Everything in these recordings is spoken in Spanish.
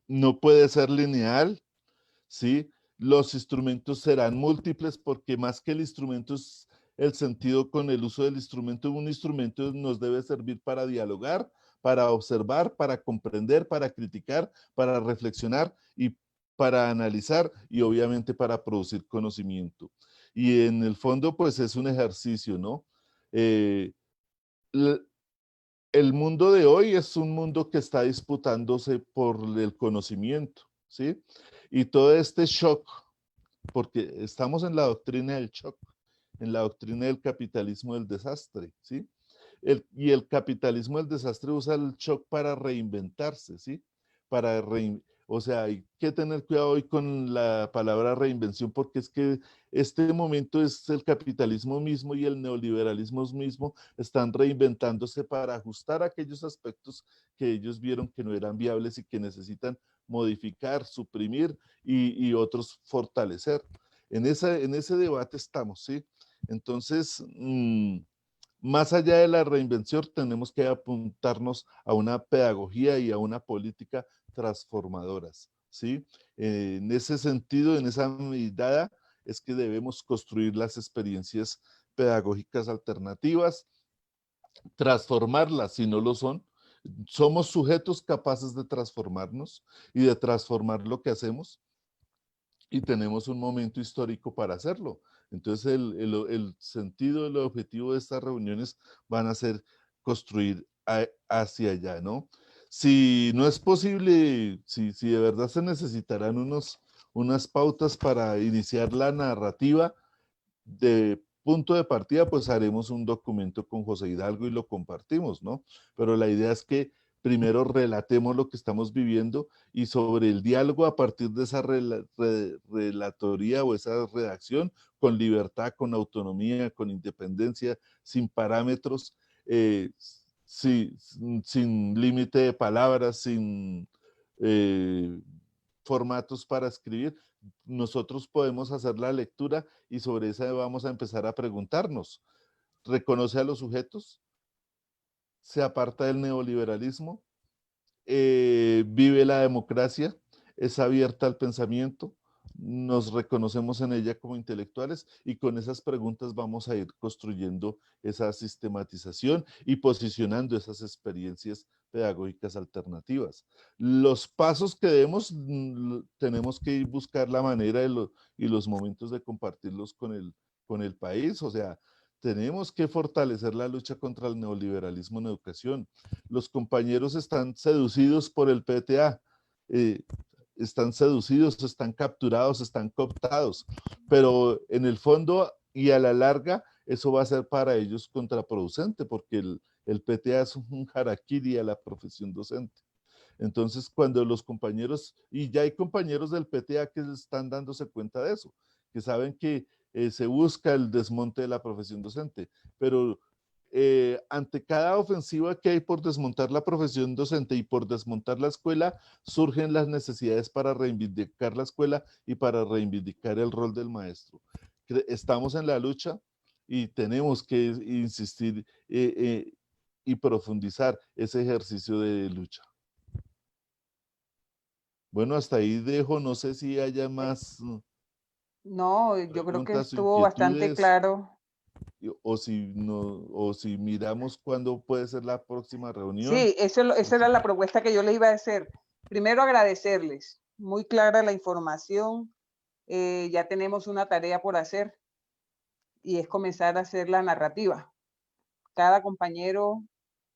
no puede ser lineal, ¿sí? Los instrumentos serán múltiples porque más que el instrumento es el sentido con el uso del instrumento. Un instrumento nos debe servir para dialogar, para observar, para comprender, para criticar, para reflexionar y para analizar y obviamente para producir conocimiento. Y en el fondo, pues es un ejercicio, ¿no? Eh, el mundo de hoy es un mundo que está disputándose por el conocimiento, ¿sí? Y todo este shock, porque estamos en la doctrina del shock, en la doctrina del capitalismo del desastre, ¿sí? Y el capitalismo del desastre usa el shock para reinventarse, ¿sí? O sea, hay que tener cuidado hoy con la palabra reinvención porque es que este momento es el capitalismo mismo y el neoliberalismo mismo están reinventándose para ajustar aquellos aspectos que ellos vieron que no eran viables y que necesitan modificar, suprimir y otros fortalecer. En ese debate estamos, ¿sí? Entonces, más allá de la reinvención, tenemos que apuntarnos a una pedagogía y a una política transformadoras, ¿sí? En ese sentido, en esa medida, es que debemos construir las experiencias pedagógicas alternativas, transformarlas si no lo son. Somos sujetos capaces de transformarnos y de transformar lo que hacemos y tenemos un momento histórico para hacerlo. Entonces, el sentido, el objetivo de estas reuniones van a ser construir hacia allá, ¿no? Si no es posible, si de verdad se necesitarán unas pautas para iniciar la narrativa de punto de partida, pues haremos un documento con José Hidalgo y lo compartimos, ¿no? Pero la idea es que primero relatemos lo que estamos viviendo y sobre el diálogo a partir de esa relatoría o esa redacción, con libertad, con autonomía, con independencia, sin parámetros, sí, sin límite de palabras, sin eh, formatos para escribir, nosotros podemos hacer la lectura y sobre esa vamos a empezar a preguntarnos. ¿Reconoce a los sujetos? ¿Se aparta del neoliberalismo? ¿Vive la democracia? ¿Es abierta al pensamiento? ¿Nos reconocemos en ella como intelectuales? Y con esas preguntas vamos a ir construyendo esa sistematización y posicionando esas experiencias pedagógicas alternativas. Los pasos que demos, tenemos que ir buscar la manera y los momentos de compartirlos con el país. O sea, tenemos que fortalecer la lucha contra el neoliberalismo en educación. Los compañeros están seducidos por el PTA, eh, están seducidos, están capturados, están cooptados, pero en el fondo y a la larga eso va a ser para ellos contraproducente porque el PTA es un harakiri a la profesión docente. Entonces, cuando los compañeros, y ya hay compañeros del PTA que están dándose cuenta de eso, que saben que se busca el desmonte de la profesión docente, pero ante cada ofensiva que hay por desmontar la profesión docente y por desmontar la escuela, surgen las necesidades para reivindicar la escuela y para reivindicar el rol del maestro. Estamos en la lucha y tenemos que insistir y profundizar ese ejercicio de lucha. Bueno, hasta ahí dejo, no sé si haya más No, yo creo que preguntas o estuvo bastante inquietudes claro. o si no, o si miramos cuándo puede ser la próxima reunión. Sí, esa era la propuesta que yo les iba a hacer. Primero agradecerles, muy clara la información, ya tenemos una tarea por hacer y es comenzar a hacer la narrativa. Cada compañero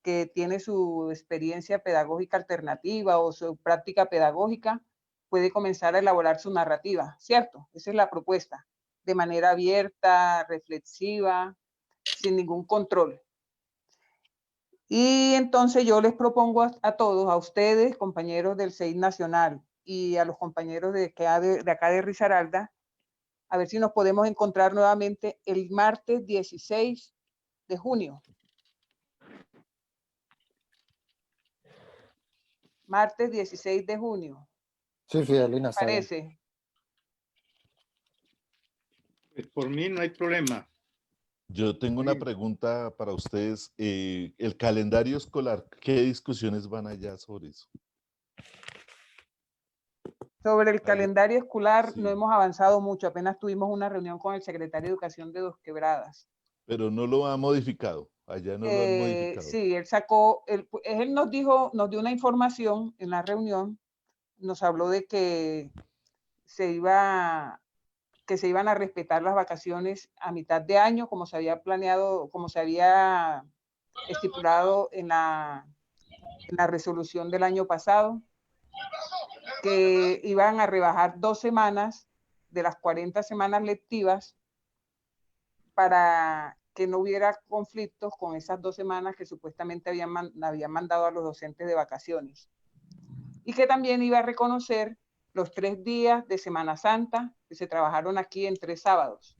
que tiene su experiencia pedagógica alternativa o su práctica pedagógica puede comenzar a elaborar su narrativa, ¿cierto? Esa es la propuesta, de manera abierta, reflexiva, sin ningún control. Y entonces yo les propongo a todos, a ustedes, compañeros del CEI Nacional, y a los compañeros de acá de Risaralda, a ver si nos podemos encontrar nuevamente el martes 16 de junio. Martes 16 de junio. Sí, Fidelina, ¿Te está bien. parece? Pues por mí no hay problema. Yo tengo Muy una bien. pregunta para ustedes. El calendario escolar, ¿qué discusiones van allá sobre eso? Sobre el calendario escolar Sí. no hemos avanzado mucho, apenas tuvimos una reunión con el secretario de Educación de Dos Quebradas. Pero no lo ha modificado. Allá no lo han modificado. Sí, él nos dio una información en la reunión, nos habló de que se iban a respetar las vacaciones a mitad de año, como se había planeado, como se había estipulado en la resolución del año pasado, que iban a rebajar 2 semanas de las 40 semanas lectivas para que no hubiera conflictos con esas 2 semanas que supuestamente habían mandado a los docentes de vacaciones. Y que también iba a reconocer los 3 días de Semana Santa que se trabajaron aquí en 3 sábados.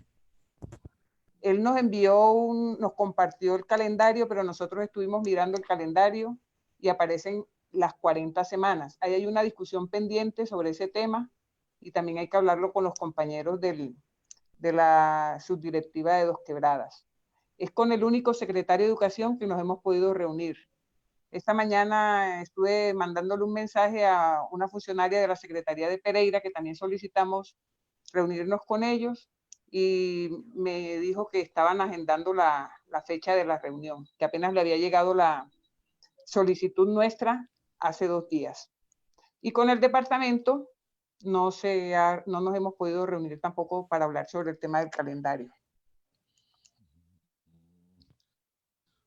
Él nos nos compartió el calendario, pero nosotros estuvimos mirando el calendario y aparecen las 40 semanas. Ahí hay una discusión pendiente sobre ese tema y también hay que hablarlo con los compañeros de la subdirectiva de Dos Quebradas. Es con el único secretario de Educación que nos hemos podido reunir. Esta mañana estuve mandándole un mensaje a una funcionaria de la Secretaría de Pereira, que también solicitamos reunirnos con ellos, y me dijo que estaban agendando la fecha de la reunión, que apenas le había llegado la solicitud nuestra hace 2 días. Y con el departamento no nos hemos podido reunir tampoco para hablar sobre el tema del calendario.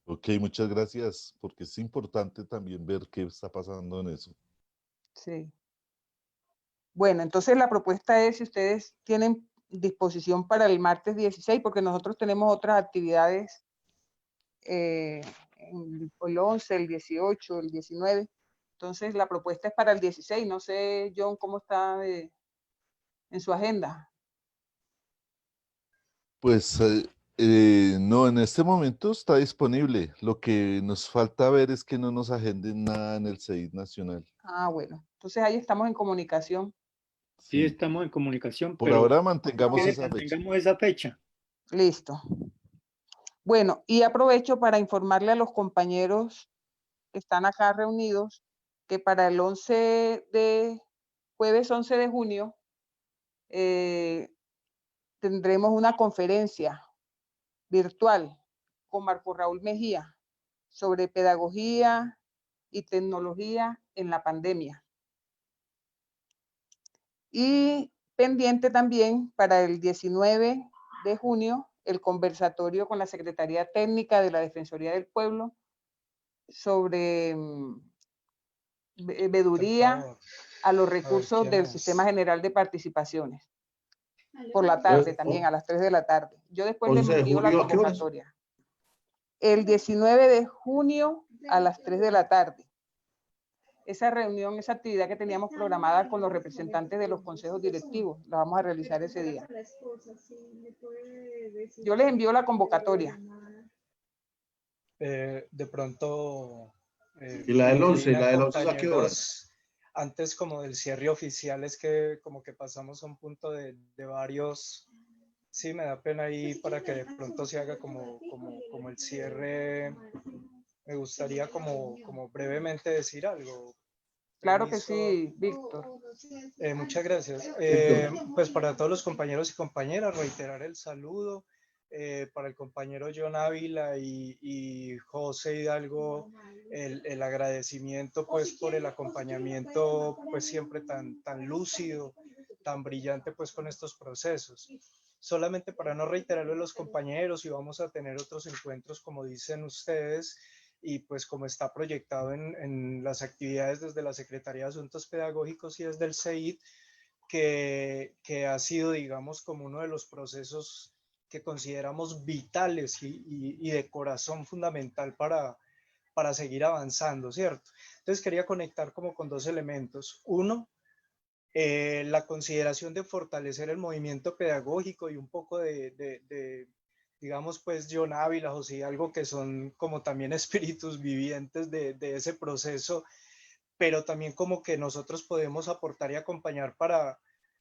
Ok, muchas gracias, porque es importante también ver qué está pasando en eso. Sí. Bueno, entonces la propuesta es si ustedes tienen disposición para el martes 16, porque nosotros tenemos otras actividades el 11, el 18, el 19. Entonces la propuesta es para el 16. No sé, John, cómo está en su agenda. Pues no, en este momento está disponible. Lo que nos falta ver es que no nos agenden nada en el CEID nacional. Ah, bueno. Entonces ahí estamos en comunicación. Sí, Sí. estamos en comunicación, Por pero ahora mantengamos quiere esa que fecha. tengamos esa fecha. Listo. Bueno, y aprovecho para informarle a los compañeros que están acá reunidos que para el jueves 11 de junio tendremos una conferencia virtual con Marco Raúl Mejía sobre pedagogía y tecnología en la pandemia. Y pendiente también para el 19 de junio el conversatorio con la Secretaría Técnica de la Defensoría del Pueblo sobre veeduría a los recursos del Sistema General de Participaciones. Por la tarde también, a las 3 de la tarde. Yo después les envío la convocatoria. El 19 de junio a las 3 de la tarde. Esa reunión, esa actividad que teníamos programada con los representantes de los consejos directivos, la vamos a realizar ese día. Yo les envío la convocatoria. De pronto... y la del 11, ¿a qué hora? Antes como del cierre oficial es que como que pasamos a un punto de varios... Sí, me da pena ahí para que de pronto se haga como el cierre. Me gustaría como brevemente decir algo. Claro que sí, Víctor. Muchas gracias. Pues para todos los compañeros y compañeras, reiterar el saludo. Para el compañero John Ávila y José Hidalgo, el agradecimiento pues por el acompañamiento pues siempre tan lúcido, tan brillante pues con estos procesos. Solamente para no reiterarlo a los compañeros, y vamos a tener otros encuentros como dicen ustedes, y pues como está proyectado en las actividades desde la Secretaría de Asuntos Pedagógicos y desde el CEID, que ha sido, digamos, como uno de los procesos que consideramos vitales y de corazón fundamental para seguir avanzando, ¿cierto? Entonces quería conectar como con 2 elementos. Uno, la consideración de fortalecer el movimiento pedagógico y un poco digamos, pues John Ávila, José, algo que son como también espíritus vivientes de ese proceso, pero también como que nosotros podemos aportar y acompañar para,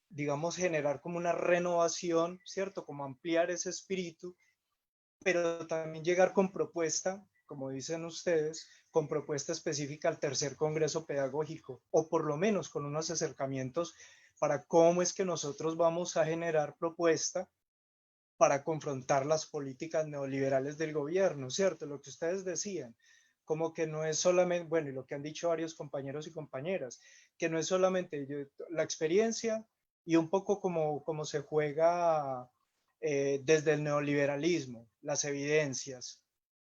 digamos, generar como una renovación, ¿cierto? Como ampliar ese espíritu, pero también llegar con propuesta como dicen ustedes, con propuesta específica al tercer Congreso Pedagógico, o por lo menos con unos acercamientos para cómo es que nosotros vamos a generar propuesta para confrontar las políticas neoliberales del gobierno, ¿cierto? Lo que ustedes decían, como que no es solamente, bueno, y lo que han dicho varios compañeros y compañeras, que no es solamente la experiencia y un poco como se juega desde el neoliberalismo, las evidencias.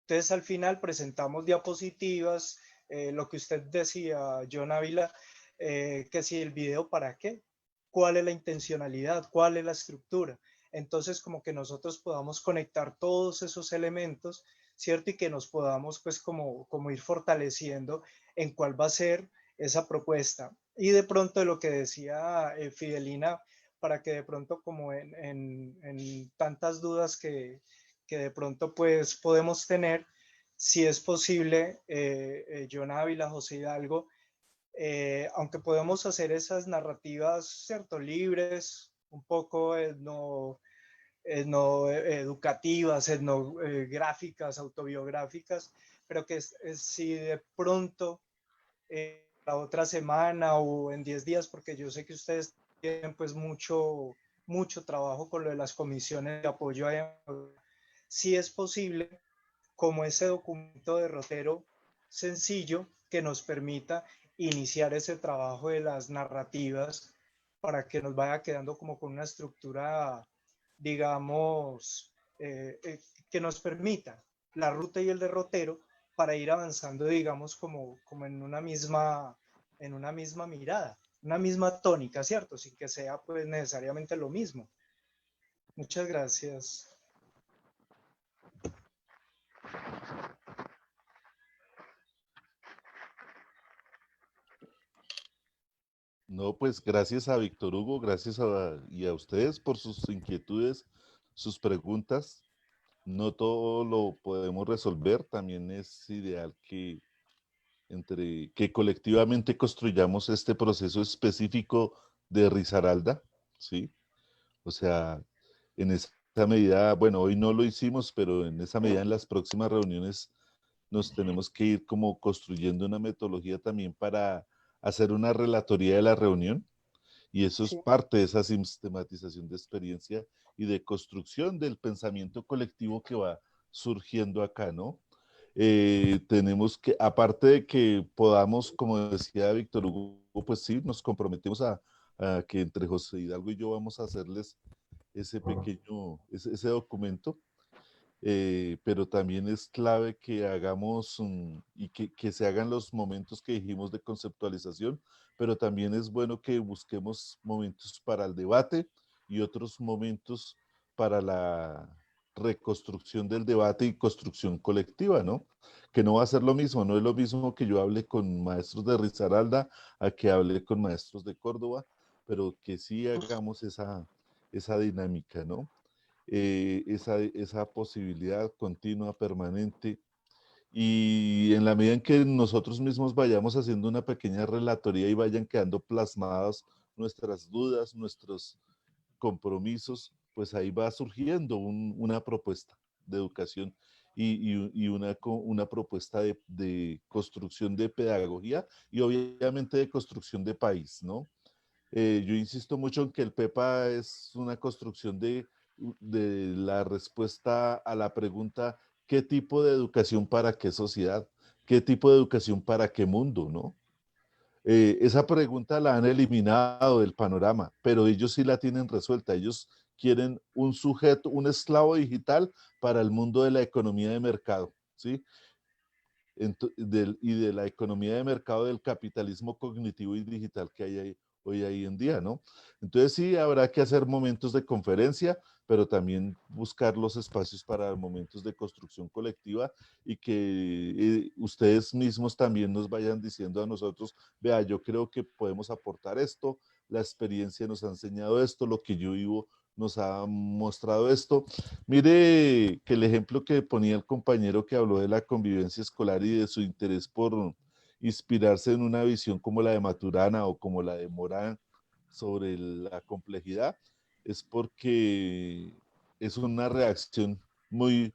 Entonces al final presentamos diapositivas, lo que usted decía, John Ávila, que si el video para qué, cuál es la intencionalidad, cuál es la estructura. Entonces como que nosotros podamos conectar todos esos elementos, ¿cierto? Y que nos podamos pues como ir fortaleciendo en cuál va a ser esa propuesta. Y de pronto de lo que decía Fidelina, para que de pronto como en tantas dudas que de pronto pues podemos tener, si es posible, John Ávila, José Hidalgo, aunque podemos hacer esas narrativas, ¿cierto? Libres, un poco educativas, etnográficas, autobiográficas, pero que si de pronto la otra semana o en 10 días, porque yo sé que ustedes tienen pues mucho trabajo con lo de las comisiones de apoyo, si es posible, como ese documento derrotero sencillo que nos permita iniciar ese trabajo de las narrativas para que nos vaya quedando como con una estructura, digamos, que nos permita la ruta y el derrotero para ir avanzando, digamos, como en una misma mirada, una misma tónica, ¿cierto? Sin que sea pues necesariamente lo mismo. Muchas gracias. No, pues gracias a Víctor Hugo, gracias y a ustedes por sus inquietudes, sus preguntas. No todo lo podemos resolver, también es ideal que colectivamente construyamos este proceso específico de Risaralda, ¿sí? O sea, en esa medida, bueno, hoy no lo hicimos, pero en esa medida en las próximas reuniones nos tenemos que ir como construyendo una metodología también para hacer una relatoría de la reunión, y eso es Sí. parte de esa sistematización de experiencia y de construcción del pensamiento colectivo que va surgiendo acá, ¿no? Tenemos que, aparte de que podamos, como decía Víctor Hugo, pues sí, nos comprometemos a que entre José Hidalgo y yo vamos a hacerles ese pequeño, ese documento, pero también es clave que hagamos y que se hagan los momentos que dijimos de conceptualización, pero también es bueno que busquemos momentos para el debate y otros momentos para la reconstrucción del debate y construcción colectiva, ¿no? Que no va a ser lo mismo, no es lo mismo que yo hable con maestros de Risaralda a que hable con maestros de Córdoba, pero que sí hagamos esa dinámica, ¿no? Esa posibilidad continua, permanente, y en la medida en que nosotros mismos vayamos haciendo una pequeña relatoría y vayan quedando plasmadas nuestras dudas, nuestros compromisos, pues ahí va surgiendo una propuesta de educación y una propuesta de construcción de pedagogía y obviamente de construcción de país, ¿no? Yo insisto mucho en que el PEPA es una construcción de la respuesta a la pregunta, ¿qué tipo de educación para qué sociedad? ¿Qué tipo de educación para qué mundo? ¿No? Esa pregunta la han eliminado del panorama, pero ellos sí la tienen resuelta. Ellos quieren un sujeto, un esclavo digital para el mundo de la economía de mercado, ¿sí? Y de la economía de mercado del capitalismo cognitivo y digital que hay hoy ahí en día, ¿no? Entonces sí, habrá que hacer momentos de conferencia, pero también buscar los espacios para momentos de construcción colectiva y que ustedes mismos también nos vayan diciendo a nosotros, vea, yo creo que podemos aportar esto, la experiencia nos ha enseñado esto, lo que yo vivo nos ha mostrado esto. Mire que el ejemplo que ponía el compañero que habló de la convivencia escolar y de su interés por inspirarse en una visión como la de Maturana o como la de Morán sobre la complejidad, es porque es una reacción muy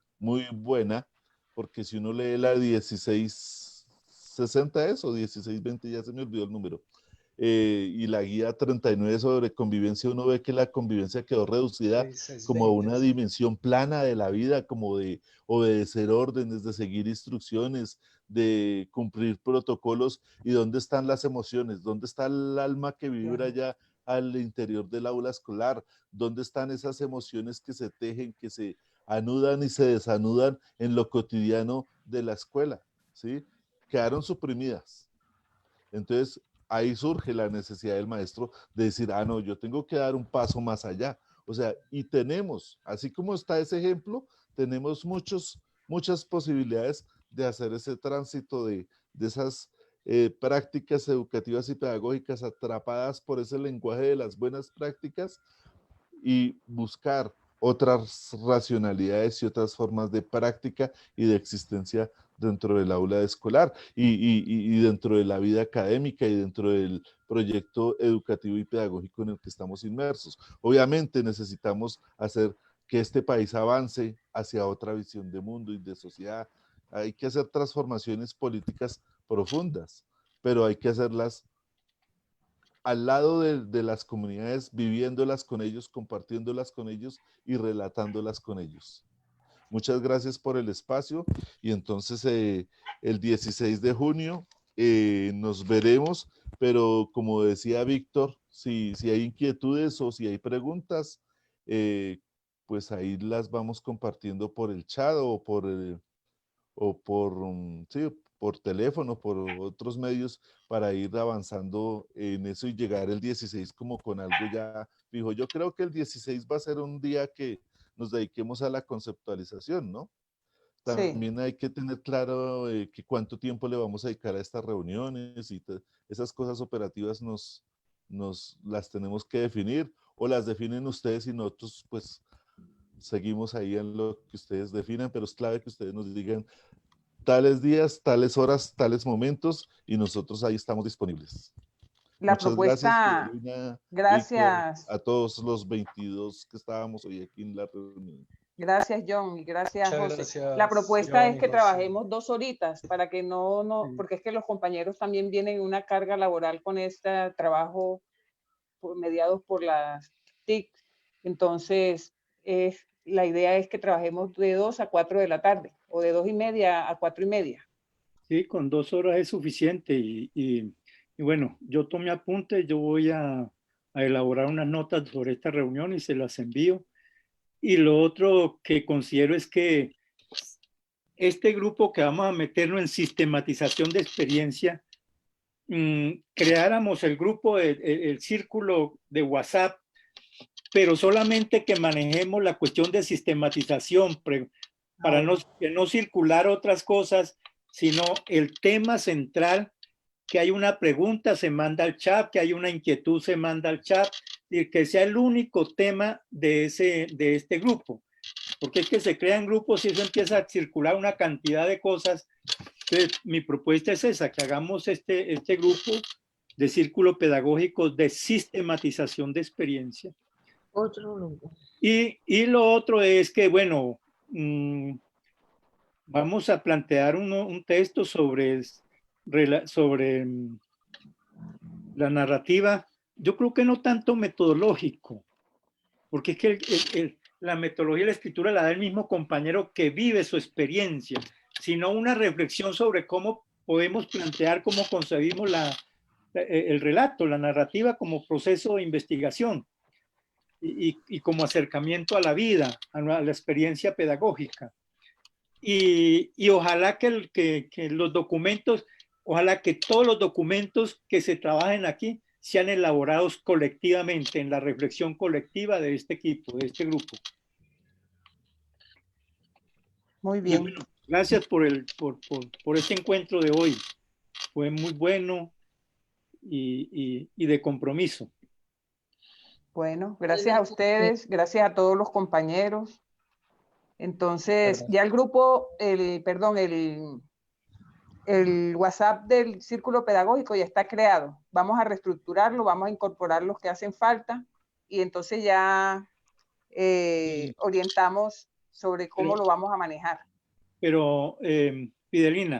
buena porque si uno lee la 1660 o 1620, ya se me olvidó el número, y la guía 39 sobre convivencia, uno ve que la convivencia quedó reducida 16, como a 20, una sí. dimensión plana de la vida, como de obedecer órdenes, de seguir instrucciones, de cumplir protocolos. ¿Y dónde están las emociones? ¿Dónde está el alma que vibra ya al interior del aula escolar? ¿Dónde están esas emociones que se tejen, que se anudan y se desanudan en lo cotidiano de la escuela? ¿Sí? Quedaron suprimidas. Entonces, ahí surge la necesidad del maestro de decir, ah, no, yo tengo que dar un paso más allá. O sea, y tenemos, así como está ese ejemplo, tenemos muchas posibilidades de hacer ese tránsito de esas prácticas educativas y pedagógicas atrapadas por ese lenguaje de las buenas prácticas y buscar otras racionalidades y otras formas de práctica y de existencia dentro del aula escolar y dentro de la vida académica y dentro del proyecto educativo y pedagógico en el que estamos inmersos. Obviamente necesitamos hacer que este país avance hacia otra visión de mundo y de sociedad. Hay que hacer transformaciones políticas profundas, pero hay que hacerlas al lado de las comunidades, viviéndolas con ellos, compartiéndolas con ellos y relatándolas con ellos. Muchas gracias por el espacio y entonces el 16 de junio nos veremos, pero como decía Víctor, si hay inquietudes o si hay preguntas, pues ahí las vamos compartiendo por el chat sí, por teléfono, por otros medios, para ir avanzando en eso y llegar el 16 como con algo ya fijo. Yo creo que el 16 va a ser un día que nos dediquemos a la conceptualización, ¿no? Sí. También hay que tener claro que cuánto tiempo le vamos a dedicar a estas reuniones y esas cosas operativas nos las tenemos que definir o las definen ustedes y nosotros pues seguimos ahí en lo que ustedes definan, pero es clave que ustedes nos digan tales días, tales horas, tales momentos y nosotros ahí estamos disponibles. La Muchas gracias, propuesta, Fidelina, Víctor, gracias, a todos los 22 que estábamos hoy aquí en la reunión. gracias John y gracias Muchas José. La gracias, propuesta John es y que José. trabajemos 2 horitas para que porque es que los compañeros también vienen en una carga laboral con este trabajo mediados por las TIC. Entonces, la idea es que trabajemos de 2 a 4 de la tarde o de 2:30 a 4:30. Sí, con 2 horas es suficiente y bueno, yo tomé apuntes, yo voy a elaborar unas notas sobre esta reunión y se las envío. Y lo otro que considero es que este grupo que vamos a meterlo en sistematización de experiencia, creáramos el grupo, el círculo de WhatsApp, pero solamente que manejemos la cuestión de sistematización para no circular otras cosas, sino el tema central, que hay una pregunta, se manda al chat, que hay una inquietud, se manda al chat, y que sea el único tema de este grupo. Porque es que se crean grupos y eso empieza a circular una cantidad de cosas. Entonces, mi propuesta es esa, que hagamos este grupo de círculo pedagógico de sistematización de experiencia. Y lo otro es que, bueno, vamos a plantear un texto sobre la narrativa. Yo creo que no tanto metodológico, porque es que la metodología de la escritura la da el mismo compañero que vive su experiencia, sino una reflexión sobre cómo podemos plantear, cómo concebimos el relato, la narrativa como proceso de investigación y como acercamiento a la vida, a la experiencia pedagógica. Y ojalá que los documentos, ojalá que todos los documentos que se trabajen aquí sean elaborados colectivamente, en la reflexión colectiva de este equipo, de este grupo. Muy bien. Bueno, gracias por este encuentro de hoy. Fue muy bueno y de compromiso. Bueno, gracias a ustedes, gracias a todos los compañeros. Entonces, ya el grupo, el WhatsApp del Círculo Pedagógico ya está creado. Vamos a reestructurarlo, vamos a incorporar los que hacen falta y entonces ya orientamos sobre cómo lo vamos a manejar. Fidelina,